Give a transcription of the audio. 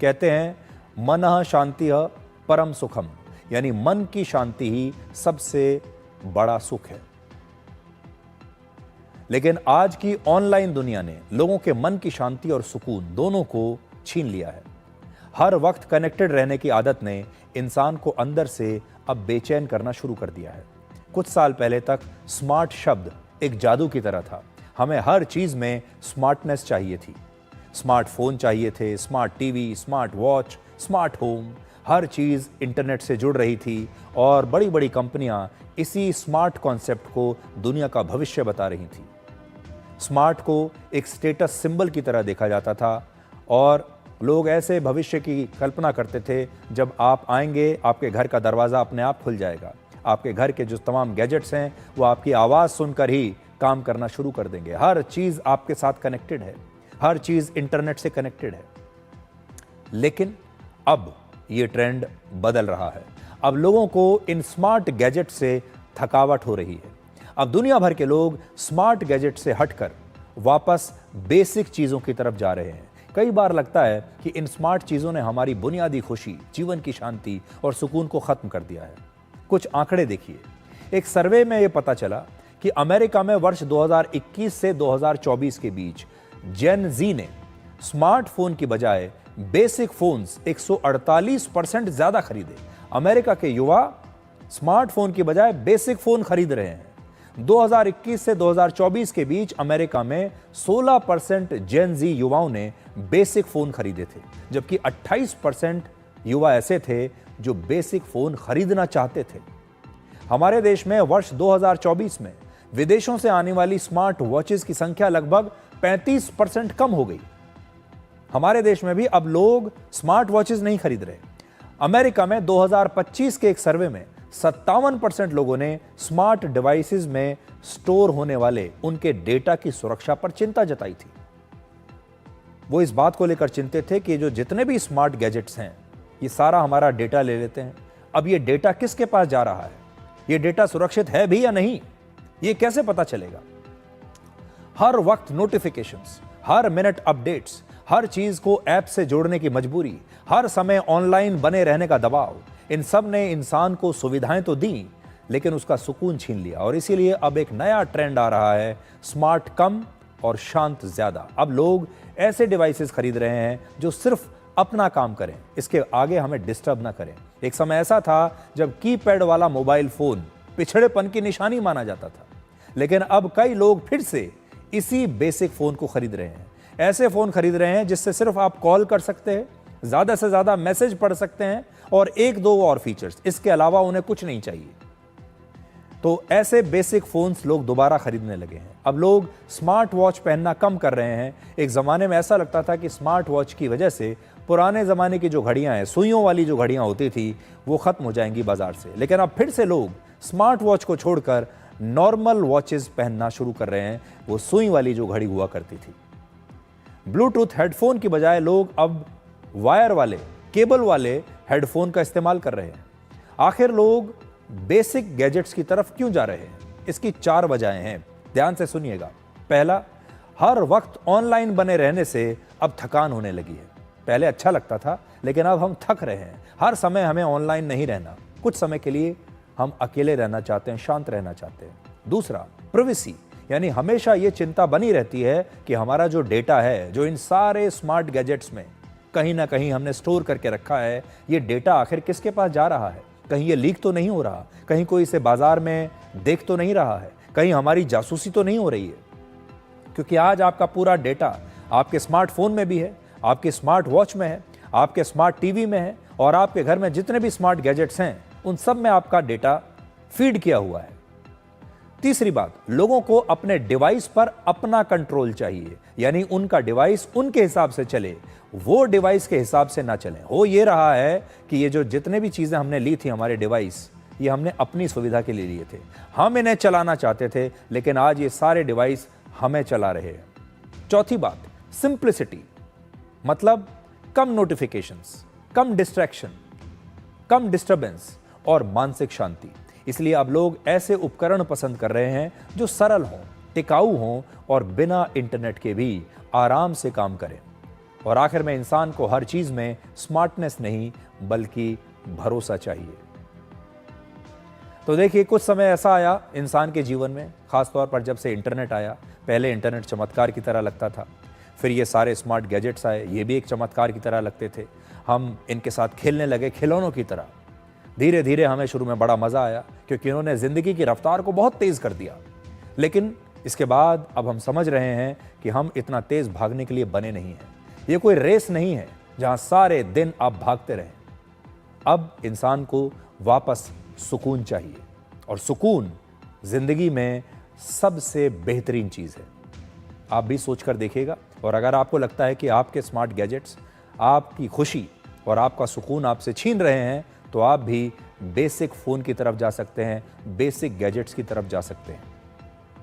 कहते हैं मनः शांतिः परम सुखम, यानी मन की शांति ही सबसे बड़ा सुख है। लेकिन आज की ऑनलाइन दुनिया ने लोगों के मन की शांति और सुकून दोनों को छीन लिया है। हर वक्त कनेक्टेड रहने की आदत ने इंसान को अंदर से अब बेचैन करना शुरू कर दिया है। कुछ साल पहले तक स्मार्ट शब्द एक जादू की तरह था। हमें हर चीज में स्मार्टनेस चाहिए थी। स्मार्टफोन चाहिए थे, smart TV, smart watch, smart home, हर चीज इंटरनेट से जुड़ रही थी और बड़ी बड़ी कंपनियां इसी स्मार्ट कॉन्सेप्ट को दुनिया का भविष्य बता रही थी। स्मार्ट को एक स्टेटस सिंबल की तरह देखा जाता था और लोग ऐसे भविष्य की कल्पना करते थे, जब आप आएंगे आपके घर का दरवाज़ा अपने आप खुल जाएगा, आपके घर के जो तमाम गैजेट्स हैं वो आपकी आवाज़ सुनकर ही काम करना शुरू कर देंगे। हर चीज़ आपके साथ कनेक्टेड है, हर चीज़ इंटरनेट से कनेक्टेड है। लेकिन अब ये ट्रेंड बदल रहा है। अब लोगों को इन स्मार्ट गैजेट से थकावट हो रही है। अब दुनिया भर के लोग स्मार्ट गैजेट से हटकर वापस बेसिक चीज़ों की तरफ जा रहे हैं। कई बार लगता है कि इन स्मार्ट चीज़ों ने हमारी बुनियादी खुशी, जीवन की शांति और सुकून को ख़त्म कर दिया है। कुछ आंकड़े देखिए। एक सर्वे में यह पता चला कि अमेरिका में वर्ष 2021 से 2024 के बीच जेन जी ने स्मार्टफोन की बजाय बेसिक फोन्स 148% ज़्यादा खरीदे। अमेरिका के युवा स्मार्टफोन की बजाय बेसिक फोन खरीद रहे हैं। 2021 से 2024 के बीच अमेरिका में 16% जेन जी युवाओं ने बेसिक फोन खरीदे थे, जबकि 28% युवा ऐसे थे जो बेसिक फोन खरीदना चाहते थे। हमारे देश में वर्ष 2024 में विदेशों से आने वाली स्मार्ट वॉचेस की संख्या लगभग 35% कम हो गई। हमारे देश में भी अब लोग स्मार्ट वॉचेस नहीं खरीद रहे। अमेरिका में 2025 के एक सर्वे में 57% लोगों ने स्मार्ट डिवाइसेस में स्टोर होने वाले उनके डेटा की सुरक्षा पर चिंता जताई थी। वो इस बात को लेकर चिंतित थे कि जो जितने भी स्मार्ट गैजेट्स हैं ये सारा हमारा डेटा ले लेते हैं। अब ये डेटा किसके पास जा रहा है, ये डेटा सुरक्षित है भी या नहीं, ये कैसे पता चलेगा। हर वक्त नोटिफिकेशंस, हर मिनट अपडेट्स, हर चीज को ऐप से जोड़ने की मजबूरी, हर समय ऑनलाइन बने रहने का दबाव, इन सब ने इंसान को सुविधाएं तो दी लेकिन उसका सुकून छीन लिया। और इसीलिए अब एक नया ट्रेंड आ रहा है, स्मार्ट कम और शांत ज्यादा। अब लोग ऐसे डिवाइसेस खरीद रहे हैं जो सिर्फ अपना काम करें, इसके आगे हमें डिस्टर्ब ना करें। एक समय ऐसा था जब कीपैड वाला मोबाइल फोन पिछड़ेपन की निशानी माना जाता था, लेकिन अब कई लोग फिर से इसी बेसिक फोन को खरीद रहे हैं। ऐसे फोन खरीद रहे हैं जिससे सिर्फ आप कॉल कर सकते हैं, ज्यादा से ज्यादा मैसेज पढ़ सकते हैं और एक दो और फीचर्स, इसके अलावा उन्हें कुछ नहीं चाहिए। तो ऐसे बेसिक फोन्स लोग दोबारा खरीदने लगे हैं। अब लोग स्मार्ट वॉच पहनना कम कर रहे हैं। एक ज़माने में ऐसा लगता था कि स्मार्ट वॉच की वजह से पुराने ज़माने की जो घड़ियां हैं, सुइयों वाली जो घड़ियां होती थी, वो ख़त्म हो जाएंगी बाजार से। लेकिन अब फिर से लोग स्मार्ट वॉच को छोड़कर नॉर्मल वॉचेस पहनना शुरू कर रहे हैं, वो सुई वाली जो घड़ी हुआ करती थी। ब्लूटूथ हेडफोन की बजाय लोग अब वायर वाले, केबल वाले हेडफोन का इस्तेमाल कर रहे हैं। आखिर लोग बेसिक गैजेट्स की तरफ क्यों जा रहे हैं? इसकी 4 वजहें हैं, ध्यान से सुनिएगा। पहला, हर वक्त ऑनलाइन बने रहने से अब थकान होने लगी है। पहले अच्छा लगता था लेकिन अब हम थक रहे हैं। हर समय हमें ऑनलाइन नहीं रहना, कुछ समय के लिए हम अकेले रहना चाहते हैं, शांत रहना चाहते हैं। दूसरा, प्राइवेसी, यानी हमेशा ये चिंता बनी रहती है कि हमारा जो डेटा है, जो इन सारे स्मार्ट गैजेट्स में कहीं ना कहीं हमने स्टोर करके रखा है, ये डेटा आखिर किसके पास जा रहा है? कहीं ये लीक तो नहीं हो रहा, कहीं कोई इसे बाजार में देख तो नहीं रहा है, कहीं हमारी जासूसी तो नहीं हो रही है। क्योंकि आज आपका पूरा डेटा आपके स्मार्टफोन में भी है, आपके स्मार्ट वॉच में है, आपके स्मार्ट टीवी में है और आपके घर में जितने भी स्मार्ट गैजेट्स हैं उन सब में आपका डेटा फीड किया हुआ है। तीसरी बात, लोगों को अपने डिवाइस पर अपना कंट्रोल चाहिए, यानी उनका डिवाइस उनके हिसाब से चले, वो डिवाइस के हिसाब से ना चले। हो ये रहा है कि ये जो जितने भी चीजें हमने ली थी, हमारे डिवाइस, ये हमने अपनी सुविधा के लिए लिए थे, हम इन्हें चलाना चाहते थे, लेकिन आज ये सारे डिवाइस हमें चला रहे हैं। चौथी बात, सिंप्लिसिटी, मतलब कम नोटिफिकेशंस, कम डिस्ट्रैक्शन, कम डिस्टर्बेंस और मानसिक शांति। इसलिए अब लोग ऐसे उपकरण पसंद कर रहे हैं जो सरल हों, टिकाऊ हों और बिना इंटरनेट के भी आराम से काम करें। और आखिर में इंसान को हर चीज में स्मार्टनेस नहीं बल्कि भरोसा चाहिए। तो देखिए, कुछ समय ऐसा आया इंसान के जीवन में, खासतौर पर जब से इंटरनेट आया। पहले इंटरनेट चमत्कार की तरह लगता था, फिर ये सारे स्मार्ट गैजेट्स आए, ये भी एक चमत्कार की तरह लगते थे। हम इनके साथ खेलने लगे खिलौनों की तरह। धीरे धीरे हमें शुरू में बड़ा मजा आया क्योंकि इन्होंने जिंदगी की रफ्तार को बहुत तेज कर दिया। लेकिन इसके बाद अब हम समझ रहे हैं कि हम इतना तेज भागने के लिए बने नहीं हैं। ये कोई रेस नहीं है जहां सारे दिन आप भागते रहें। अब इंसान को वापस सुकून चाहिए, और सुकून जिंदगी में सबसे बेहतरीन चीज है। आप भी सोचकर देखिएगा, और अगर आपको लगता है कि आपके स्मार्ट गैजेट्स आपकी खुशी और आपका सुकून आपसे छीन रहे हैं, तो आप भी बेसिक फोन की तरफ जा सकते हैं, बेसिक गैजेट्स की तरफ जा सकते हैं।